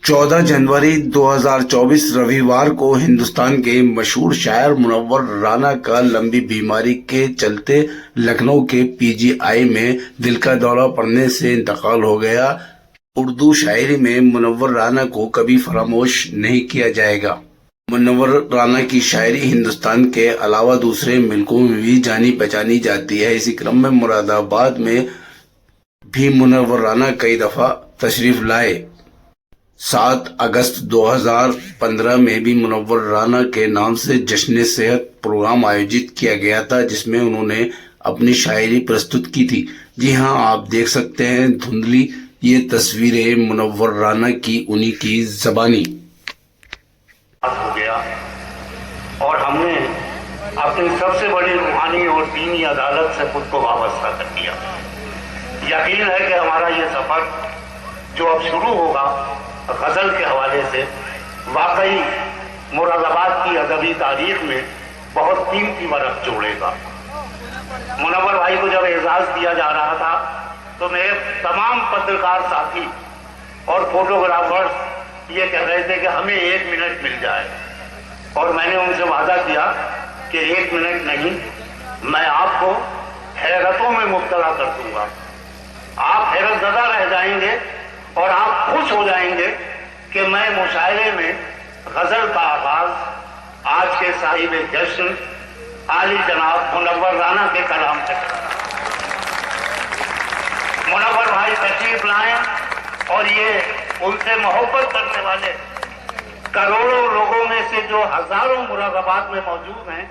14 जनवरी 2024 रविवार को हिंदुस्तान के मशहूर शायर मुनव्वर राना का लंबी बीमारी के चलते लखनऊ के पीजीआई में दिल का दौरा पड़ने से इंतकाल हो गया। उर्दू शायरी में मुनव्वर राना को कभी फरामोश नहीं किया जाएगा। मुनव्वर राना की शायरी हिंदुस्तान के अलावा दूसरे मुल्कों में भी जानी पहचानी जाती है। इसी क्रम में मुरादाबाद में भी मुनव्वर राना कई दफ़ा तशरीफ लाए। 7 अगस्त 2015 में भी मुनव्वर राना के नाम से जश्न सेहत प्रोग्राम आयोजित किया गया था, जिसमें उन्होंने अपनी शायरी प्रस्तुत की थी। जी हाँ, आप देख सकते हैं धुंधली ये तस्वीरें मुनव्वर राना की उन्हीं की ज़बानी। हो गया और हमने अपनी सबसे बड़ी रूहानी और दीनी अदालत से खुद को वाबस्ता कर दिया। यकीन है कि हमारा ये सफर जो अब शुरू होगा गजल के हवाले से वाकई मुरादाबाद की अदबी तारीख में बहुत कीमती वरक़ जोड़ेगा। मुनव्वर भाई को जब एजाज दिया जा रहा था तो मेरे तमाम पत्रकार साथी और फोटोग्राफर्स ये कह रहे थे कि हमें 1 मिनट मिल जाए, और मैंने उनसे वादा किया कि 1 मिनट नहीं, मैं आपको हैरतों में मुब्तला कर दूंगा। आप हैरतज़दा रह जाएंगे और आप खुश हो जाएंगे कि मैं मुशायरे में गजल का आगाज आज के साहिब जश्न आली जनाब मुनव्वर राना के कलाम से कर रहा हूं। मुनव्वर भाई तशरीफ लाएं और ये उनसे मोहब्बत करने वाले करोड़ों लोगों में से जो हजारों मुरादाबाद में मौजूद हैं,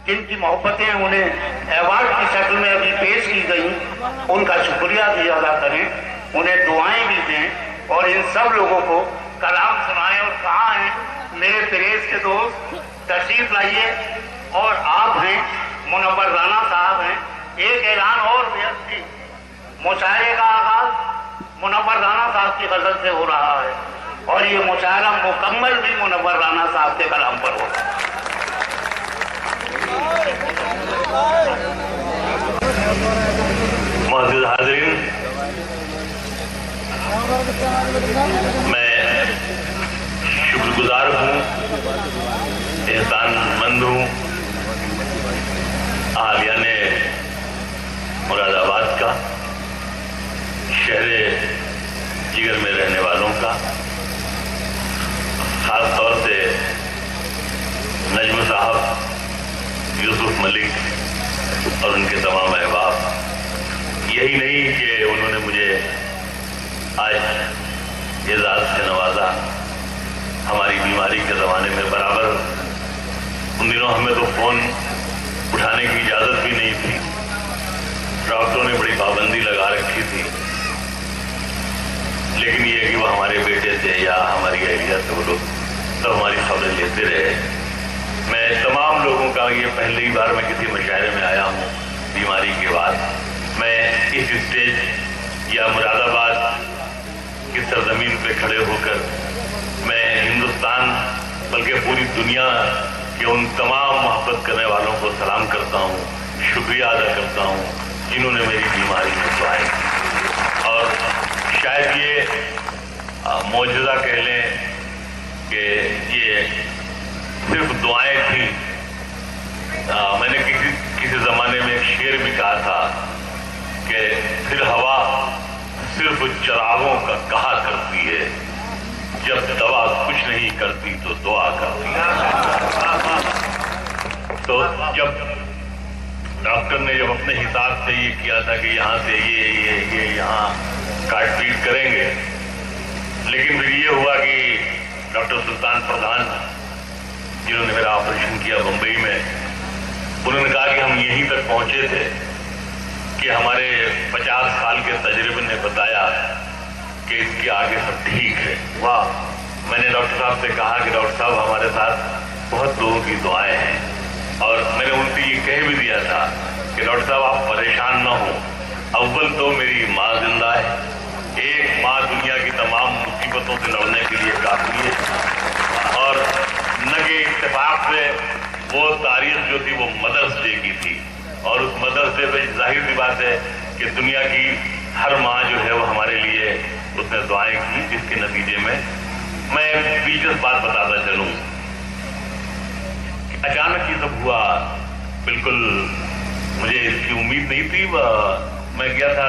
जिनकी मोहब्बतें उन्हें अवार्ड की शक्ल में अभी पेश की गई, उनका शुक्रिया भी अदा करें, उन्हें दुआएं भी दें और इन सब लोगों को कलाम सुनाएं। और कहाँ हैं मेरे प्रेस के दोस्त, तशरीफ लाइए। और आप हैं, मुनव्वर राना साहब हैं। एक ऐलान और बेहद थी, मुशायरे का आगाज मुनव्वर राना साहब की गजल से हो रहा है और ये मुशायरा मुकम्मल भी मुनव्वर राना साहब के कलाम पर होगा। मुअज़्ज़िज़ हाज़रीन, मैं शुक्रगुजार हूँ, एहसानमंद हूँ अहालियान मुरादाबाद का, शहरे जिगर में रहने वालों का, खास तौर से नजम साहब, यूसुफ मलिक और उनके तमाम अहबाब। यही नहीं कि उन्होंने मुझे आज एजाज से नवाजा, हमारी बीमारी के ज़माने में बराबर उन दिनों हमें तो फ़ोन उठाने की इजाज़त भी नहीं थी, डॉक्टरों ने बड़ी पाबंदी लगा रखी थी, लेकिन ये कि वो हमारे बेटे से या हमारी अहलिया से वो लोग सब हमारी खबरें लेते रहे। मैं तमाम लोगों का, ये पहली बार मैं किसी मुशायरे में आया हूँ बीमारी के बाद। मैं इस स्टेज या मुरादाबाद की सरजमीन पे खड़े होकर मैं हिंदुस्तान बल्कि पूरी दुनिया के उन तमाम मोहब्बत करने वालों को सलाम करता हूँ, शुक्रिया अदा करता हूँ जिन्होंने मेरी बीमारी में दुआएं की। और शायद ये मौजूदा कह लें कि ये सिर्फ दुआएं थी। मैंने किसी ज़माने में एक शेर भी कहा था कि फिर हवा सिर्फ चरागों का कहा करती है, जब दवा कुछ नहीं करती तो दुआ करती है। तो जब डॉक्टर ने जब अपने हिसाब से ये किया था कि यहाँ से ये यहाँ काट पीट करेंगे, लेकिन फिर ये हुआ कि डॉक्टर सुल्तान प्रधान जिन्होंने मेरा ऑपरेशन किया मुंबई में, उन्होंने कहा कि हम यहीं तक पहुंचे थे कि हमारे 50 साल के तजर्बे ने बताया कि इसके आगे सब ठीक है। वाह! मैंने डॉक्टर साहब से कहा कि डॉक्टर साहब हमारे साथ बहुत लोगों की दुआएं हैं, और मैंने उनसे ये कह भी दिया था कि डॉक्टर साहब आप परेशान ना हो, अव्वल तो मेरी माँ जिंदा है, एक माँ दुनिया की तमाम मुसीबतों से लड़ने के लिए काफी है। और न कि इत्तेफाक से वो तारीख जो थी वो मदर्स डे की थी, और उस मदर्स डे पे जाहिर सी बात है कि दुनिया की हर माँ जो है वो हमारे लिए उसने दुआएं की, जिसके नतीजे में मैं दिलचस्प बात बताता चलूं। अचानक ये सब हुआ, बिल्कुल मुझे इसकी उम्मीद नहीं थी। मैं गया था,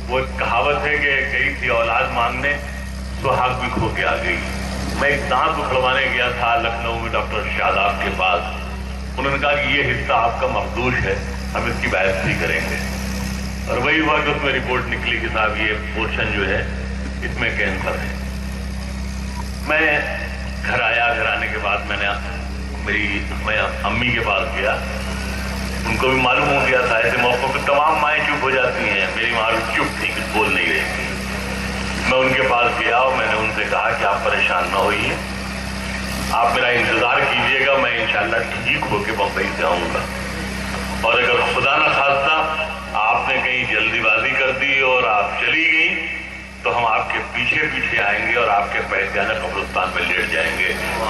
वो एक कहावत है कि गई थी औलाद मांगने, सुहाग भी खो के आ गई। मैं एक दांत उखड़वाने गया था लखनऊ में डॉक्टर शादाब के पास। उन्होंने कहा कि ये हिस्सा आपका मखदूश है, हम इसकी बायोप्सी करेंगे। और वही हुआ कि उसमें रिपोर्ट निकली कि साहब ये पोर्शन जो है इसमें कैंसर है। मैं घर आया, घर आने के बाद मैं अम्मी के पास गया। उनको भी मालूम हो गया था, ऐसे मौकों पर तमाम माएँ चुप हो जाती हैं, मेरी माँ भी चुप थी, कुछ बोल नहीं रही थी। मैं उनके पास गया और मैंने उनसे कहा कि आप परेशान ना होइए, आप मेरा इंतजार कीजिएगा, मैं इंशाल्लाह ठीक होके बम्बई से आऊंगा। और अगर खुदा न खास्ता आपने कहीं जल्दीबाजी कर दी और आप चली गई तो हम आपके पीछे पीछे आएंगे और आपके पैर जाना कब्रिस्तान में लेट जाएंगे,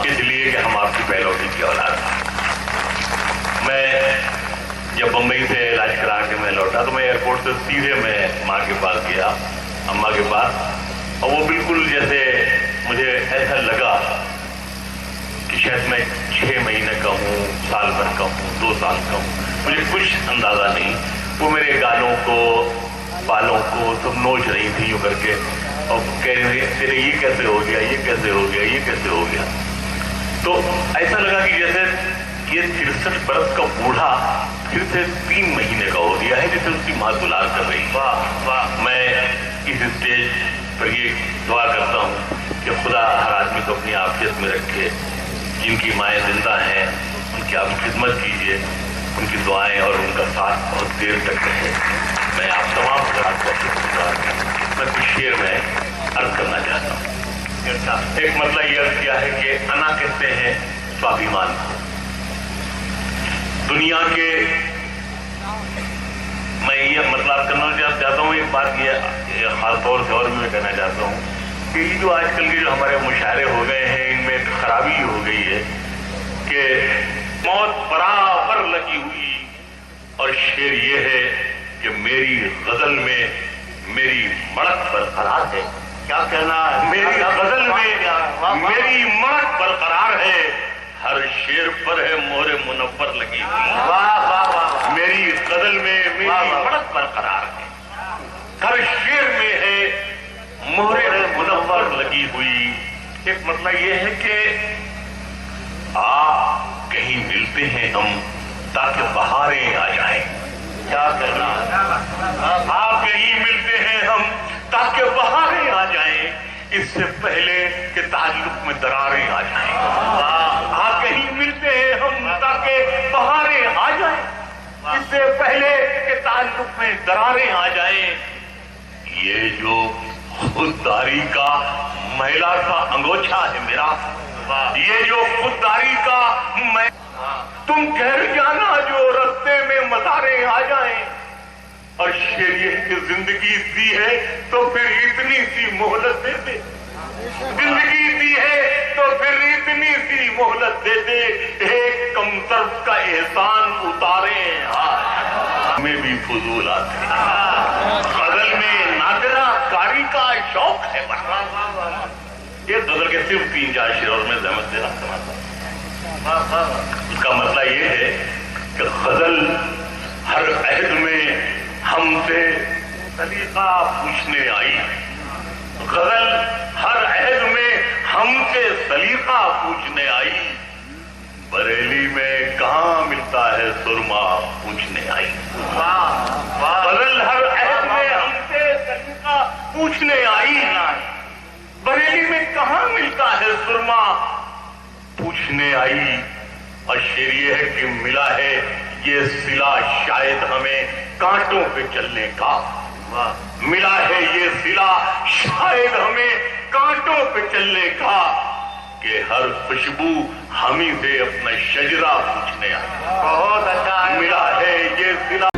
इसलिए कि हम आपकी पहलौठी की औलाद हैं। मैं जब बम्बई से इलाज करा के मैं लौटा तो मैं एयरपोर्ट से सीधे मैं माँ के पास गया, अम्मा के पास। और वो बिल्कुल जैसे मुझे ऐसा लगा कि शायद मैं 6 महीने का हूँ, साल भर का हूँ, 2 साल का हूँ, मुझे कुछ अंदाजा नहीं। वो मेरे गालों को, बालों को सब नोच रही थी यूं करके और कह रही थी तेरे ये कैसे हो गया, ये कैसे हो गया, ये कैसे हो गया। तो ऐसा लगा कि जैसे ये 63 बरस का बूढ़ा फिर से 3 महीने का हो गया है, जैसे उसकी माँ दुलार कर रही। वाह वाह। मैं इस स्टेज पर ये दुआ करता हूँ कि खुदा हर आदमी को अपनी आफियत में रखे। जिनकी माएँ जिंदा हैं उनकी आप खिदमत कीजिए, उनकी दुआएं और उनका साथ बहुत देर तक रहे। मैं आप तमाम हजरात को मैं कुछ शेर में अर्ज करना चाहता हूँ। एक मतलब ये अर्ज किया है कि अना कहते हैं स्वाभिमान को। दुनिया के मैं ये मतलब करना चाहता हूँ। एक बात ये खास तौर से और भी मैं कहना चाहता हूँ कि ये जो आजकल के जो हमारे मुशायरे हो गए हैं, इनमें एक खराबी हो गई है कि मौत बराबर लगी हुई। और शेर ये है कि मेरी गजल में मेरी मड़क बरकरार है। क्या कहना है? मेरी गजल में मेरी मड़क बरकरार है, हर शेर पर है मोहरे मुनव्वर लगी हुई। वाह वाह वाह। मेरी गजल में मेरी मड़क बरकरार है, हर शेर में है मोहरे मुनव्वर लगी हुई। एक मतलब ये है कि आप कहीं मिलते हैं हम ताकि बहारें आ जाएं। क्या कहना है? आप कहीं मिलते हैं हम ताकि बहारें आ जाएं, इससे पहले कि ताल्लुक में दरारें आ जाएं। आप कहीं मिलते हैं हम ताकि बहारें आ जाएं, इससे पहले कि ताल्लुक में दरारें आ जाएं। ये जो खुददारी का महिला का अंगोछा है मेरा, ये जो खुददारी का तुम कह जाना जो रास्ते में मज़ारें आ जाएं। और शेर ये कि जिंदगी दी है तो फिर इतनी सी मोहलत दे दे, जिंदगी दी है तो फिर इतनी सी मोहलत दे दे, एक कमतर का एहसान उतारे हमें भी फजूल आते। गजल में नादिरा कारी का शौक है। ये गजल के सिर्फ 3-4 शेर और मैं जहमत देना समझता। उसका मतलब ये है कि गजल हर अहद में हमसे सलीका पूछने आई। गजल हर अहद में हमसे सलीका पूछने आई। बरेली में कहाँ मिलता है सुरमा पूछने आई। गजल हर अहद में हमसे सलीका पूछने आई। बरेली में कहाँ मिलता है सुरमा पूछने आई। और शेर ये है कि मिला है ये सिला शायद हमें कांटों पे चलने का। मिला है ये सिला शायद हमें कांटों पे चलने का, कि हर खुशबू हम ही से अपना शजरा पूछने आई। बहुत अच्छा मिला है ये सिला।